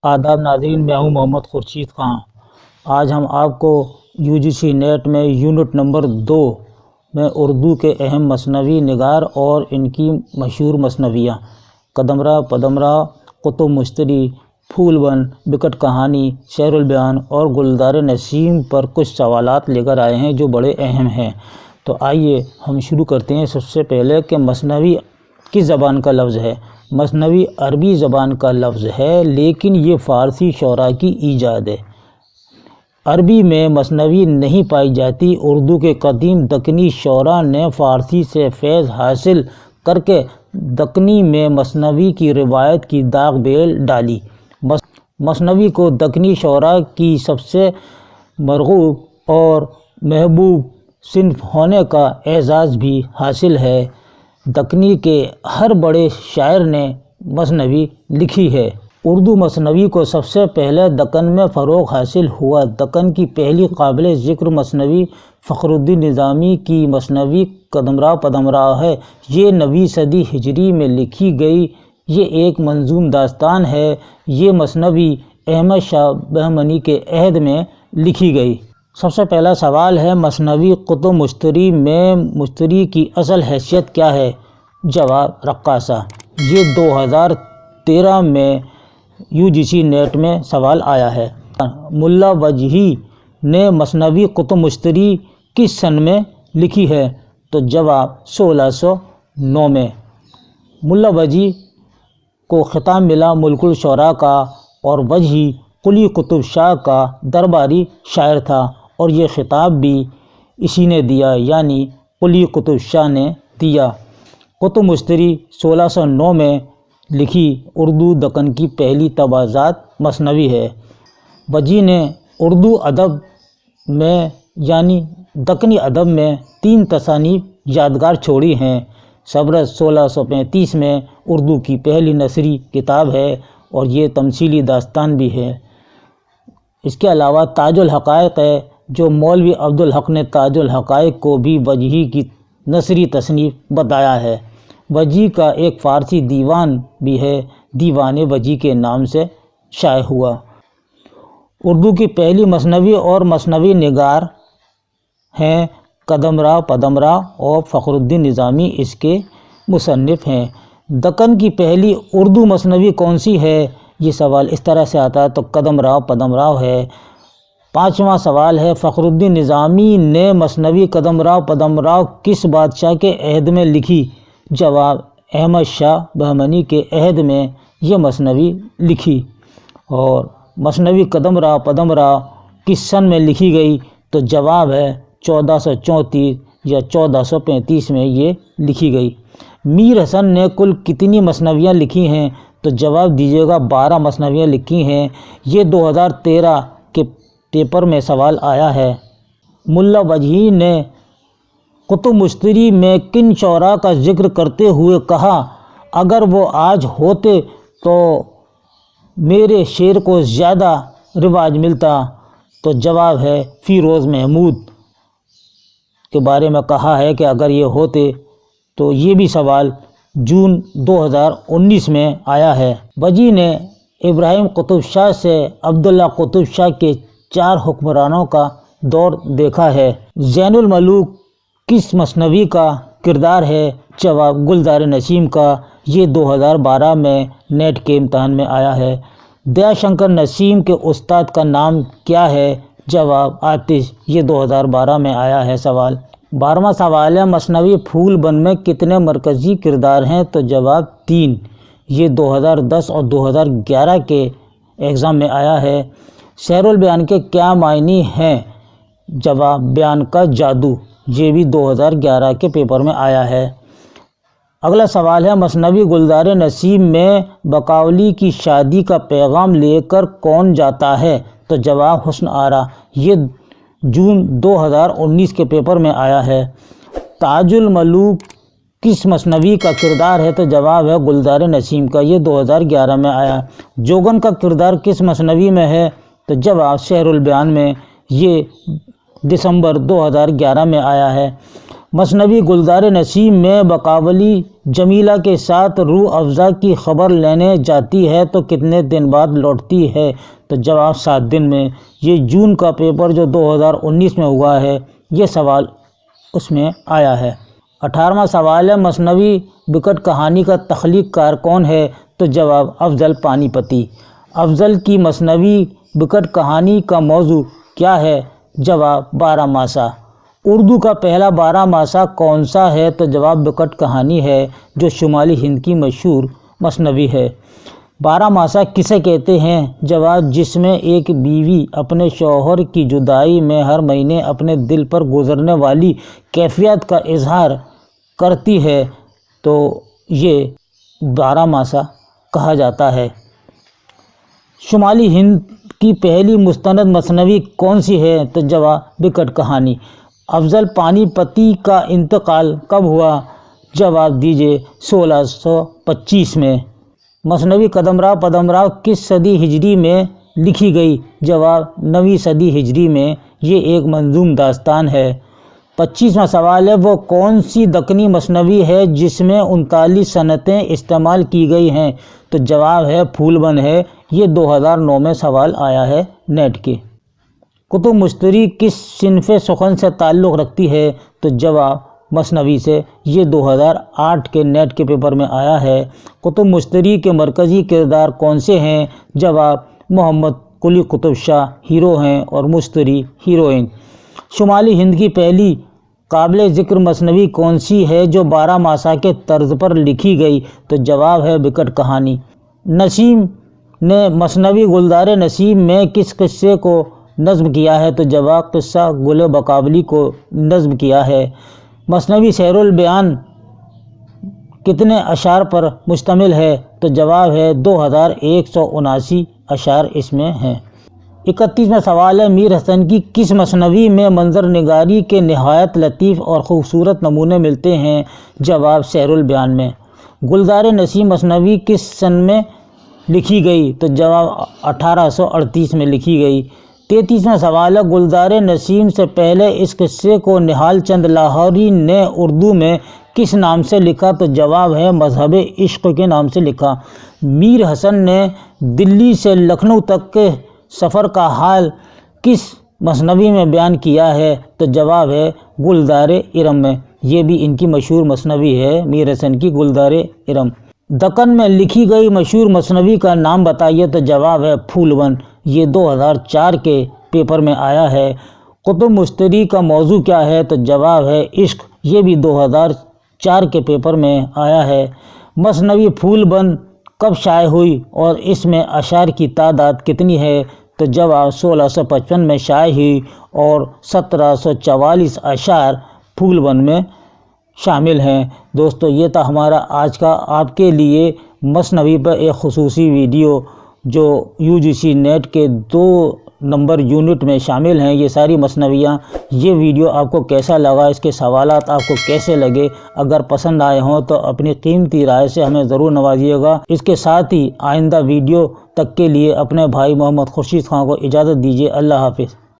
آداب ناظرین، میں ہوں محمد خورشید خان۔ آج ہم آپ کو UGC نیٹ میں یونٹ نمبر 2 میں اردو کے اہم مثنوی نگار اور ان کی مشہور مثنویاں قدمرا، پدمرا، قطب مشتری، پھول بن، بکٹ کہانی، شعر البیان اور گلزار نسیم پر کچھ سوالات لے کر آئے ہیں جو بڑے اہم ہیں۔ تو آئیے ہم شروع کرتے ہیں۔ سب سے پہلے کہ مثنوی کس زبان کا لفظ ہے؟ مثنوی عربی زبان کا لفظ ہے، لیکن یہ فارسی شعراء کی ایجاد ہے۔ عربی میں مثنوی نہیں پائی جاتی۔ اردو کے قدیم دکنی شعراء نے فارسی سے فیض حاصل کر کے دکنی میں مثنوی کی روایت کی داغ بیل ڈالی۔ مثنوی کو دکنی شعراء کی سب سے مرغوب اور محبوب صنف ہونے کا اعزاز بھی حاصل ہے۔ دکنی کے ہر بڑے شاعر نے مثنوی لکھی ہے۔ اردو مثنوی کو سب سے پہلے دکن میں فروغ حاصل ہوا۔ دکن کی پہلی قابل ذکر مثنوی فخرالدین نظامی کی مثنوی قدمرا پدمرا ہے۔ یہ 9ویں صدی ہجری میں لکھی گئی۔ یہ ایک منظوم داستان ہے۔ یہ مثنوی احمد شاہ بہمنی کے عہد میں لکھی گئی۔ سب سے پہلا سوال ہے، مثنوی قطب مشتری میں مشتری کی اصل حیثیت کیا ہے؟ جواب، رقاصہ۔ یہ 2013 میں UGC نیٹ میں سوال آیا ہے۔ ملا وجہی نے مثنوی قطب مشتری کس سن میں لکھی ہے؟ تو جواب، 1609 میں۔ ملا وجہی کو خطاب ملا ملک الشعراء کا، اور وجہی قلی قطب شاہ کا درباری شاعر تھا، اور یہ خطاب بھی اسی نے دیا، یعنی قلی قطب شاہ نے دیا۔ قطب مشتری 1609 میں لکھی اردو دکن کی پہلی تبازات مثنوی ہے۔ وجہی نے اردو ادب میں یعنی دکنی ادب میں 3 تصانیف یادگار چھوڑی ہیں۔ سبرس 1635 میں اردو کی پہلی نثری کتاب ہے، اور یہ تمثیلی داستان بھی ہے۔ اس کے علاوہ تاج الحقائق ہے، جو مولوی عبدالحق نے تاج الحقائق کو بھی وجہی کی نثری تصنیف بتایا ہے۔ وجہی کا ایک فارسی دیوان بھی ہے، دیوان وجہی کے نام سے شائع ہوا۔ اردو کی پہلی مثنوی اور مثنوی نگار ہیں قدمرا پدمرا، اور فخرالدین نظامی اس کے مصنف ہیں۔ دکن کی پہلی اردو مثنوی کون سی ہے؟ یہ سوال اس طرح سے آتا ہے تو قدمرا پدمرا ہے۔ 5واں سوال ہے، فخرالدین نظامی نے مثنوی قدمرا پدمرا کس بادشاہ کے عہد میں لکھی؟ جواب، احمد شاہ بہمنی کے عہد میں یہ مثنوی لکھی۔ اور مثنوی قدمرا پدمرا کس سن میں لکھی گئی؟ تو جواب ہے 1434 یا 1435 میں یہ لکھی گئی۔ میر حسن نے کل کتنی مثنویاں لکھی ہیں؟ تو جواب دیجیے گا 12 مثنویاں لکھی ہیں۔ یہ 2013 کے پیپر میں سوال آیا ہے۔ ملا وجہی نے قطب مشتری میں کن شعراء کا ذکر کرتے ہوئے کہا، اگر وہ آج ہوتے تو میرے شعر کو زیادہ رواج ملتا؟ تو جواب ہے فیروز محمود کے بارے میں کہا ہے کہ اگر یہ ہوتے تو یہ بھی سوال جون 2019 میں آیا ہے۔ وجہی نے ابراہیم قطب شاہ سے عبداللہ قطب شاہ کے 4 حکمرانوں کا دور دیکھا ہے۔ زین الملوک کس مثنوی کا کردار ہے؟ جواب، گلزار نسیم کا۔ یہ 2012 میں نیٹ کے امتحان میں آیا ہے۔ دیا شنکر نسیم کے استاد کا نام کیا ہے؟ جواب، آتش۔ یہ 2012 میں آیا ہے سوال۔ 12واں سوال ہے، مثنوی پھول بن میں کتنے مرکزی کردار ہیں؟ تو جواب، 3۔ یہ 2010 اور 2011 کے ایگزام میں آیا ہے۔ شعر البیان کے کیا معنی ہیں؟ جواب، بیان کا جادو۔ یہ بھی 2011 کے پیپر میں آیا ہے۔ اگلا سوال ہے، مثنوی گلزار نسیم میں بقاولی کی شادی کا پیغام لے کر کون جاتا ہے؟ تو جواب، حسن آرا۔ یہ جون 2019 کے پیپر میں آیا ہے۔ تاج الملوک کس مثنوی کا کردار ہے؟ تو جواب ہے گلزار نسیم کا۔ یہ 2011 میں آیا۔ جوگن کا کردار کس مثنوی میں ہے؟ تو جواب، شعر البیان میں۔ یہ دسمبر 2011 میں آیا ہے۔ مثنوی گلزار نسیم میں بقابلی جمیلہ کے ساتھ روح افزا کی خبر لینے جاتی ہے تو کتنے دن بعد لوٹتی ہے؟ تو جواب 7 دن میں۔ یہ جون کا پیپر جو 2019 میں ہوا ہے، یہ سوال اس میں آیا ہے۔ 18واں سوال ہے، مثنوی بکٹ کہانی کا تخلیق کار کون ہے؟ تو جواب افضل پانی پتی۔ افضل کی مثنوی بکٹ کہانی کا موضوع کیا ہے؟ جواب 12 ماسہ۔ اردو کا پہلا 12 ماسہ کون سا ہے؟ تو جواب بکٹ کہانی ہے، جو شمالی ہند کی مشہور مثنوی ہے۔ 12 ماسہ کسے کہتے ہیں؟ جواب جس میں ایک بیوی اپنے شوہر کی جدائی میں ہر مہینے اپنے دل پر گزرنے والی کیفیت کا اظہار کرتی ہے، تو یہ 12 ماسہ کہا جاتا ہے۔ شمالی ہند کی پہلی مستند مثنوی کون سی ہے؟ تو جواب بکٹ کہانی۔ افضل پانی پتی کا انتقال کب ہوا؟ جواب دیجیے 1625 میں۔ مثنوی قدم راؤ پدم راؤ کس صدی ہجری میں لکھی گئی؟ جواب 9ویں صدی ہجری میں۔ یہ ایک منظوم داستان ہے۔ 25واں سوال ہے، وہ کون سی دکنی مثنوی ہے جس میں 39 صنعتیں استعمال کی گئی ہیں؟ تو جواب ہے پھول بند ہے۔ یہ 2009 میں سوال آیا ہے نیٹ کے۔ کتب مشتری کس صنف سخن سے تعلق رکھتی ہے؟ تو جواب مثنوی سے۔ یہ 2008 کے نیٹ کے پیپر میں آیا ہے۔ کتب مشتری کے مرکزی کردار کون سے ہیں؟ جواب محمد قلی قطب شاہ ہیرو ہیں اور مشتری ہیروئن۔ شمالی ہند کی پہلی قابل ذکر مثنوی کون سی ہے جو 12 ماسہ کے طرز پر لکھی گئی؟ تو جواب ہے بکٹ کہانی۔ نسیم نے مثنوی گلزار نسیم میں کس قصے کو نظم کیا ہے؟ تو جواب قصہ گل بقابلی کو نظم کیا ہے۔ مثنوی سیر البیان کتنے اشعار پر مشتمل ہے؟ تو جواب ہے 2179 اشعار اس میں ہیں۔ 31واں سوال ہے، میر حسن کی کس مثنوی میں منظر نگاری کے نہایت لطیف اور خوبصورت نمونے ملتے ہیں؟ جواب سیر البیان میں۔ گلزار نسیم مثنوی کس سن میں لکھی گئی؟ تو جواب 1838 میں لکھی گئی۔ 33واں سوال ہے، گلزار نسیم سے پہلے اس قصے کو نہال چند لاہوری نے اردو میں کس نام سے لکھا؟ تو جواب ہے مذہب عشق کے نام سے لکھا۔ میر حسن نے دلی سے لکھنؤ تک کے سفر کا حال کس مثنوی میں بیان کیا ہے؟ تو جواب ہے گلزار ارم میں۔ یہ بھی ان کی مشہور مثنوی ہے، میر حسن کی گلزار ارم۔ دکن میں لکھی گئی مشہور مثنوی کا نام بتائیے؟ تو جواب ہے پھول بند۔ یہ 2004 کے پیپر میں آیا ہے۔ کتب مشتری کا موضوع کیا ہے؟ تو جواب ہے عشق۔ یہ بھی 2004 کے پیپر میں آیا ہے۔ مثنوی پھول بند کب شائع ہوئی اور اس میں اشعار کی تعداد کتنی ہے؟ تو جواب 1655 میں شائع ہوئی اور 1744 اشعار پھول بند میں شامل ہیں۔ دوستو، یہ تھا ہمارا آج کا آپ کے لیے مثنوی پر ایک خصوصی ویڈیو جو UGC نیٹ کے 2 نمبر یونٹ میں شامل ہیں، یہ ساری مثنویاں۔ یہ ویڈیو آپ کو کیسا لگا، اس کے سوالات آپ کو کیسے لگے؟ اگر پسند آئے ہوں تو اپنی قیمتی رائے سے ہمیں ضرور نوازیے گا۔ اس کے ساتھ ہی آئندہ ویڈیو تک کے لیے اپنے بھائی محمد خورشید خان کو اجازت دیجیے۔ اللہ حافظ۔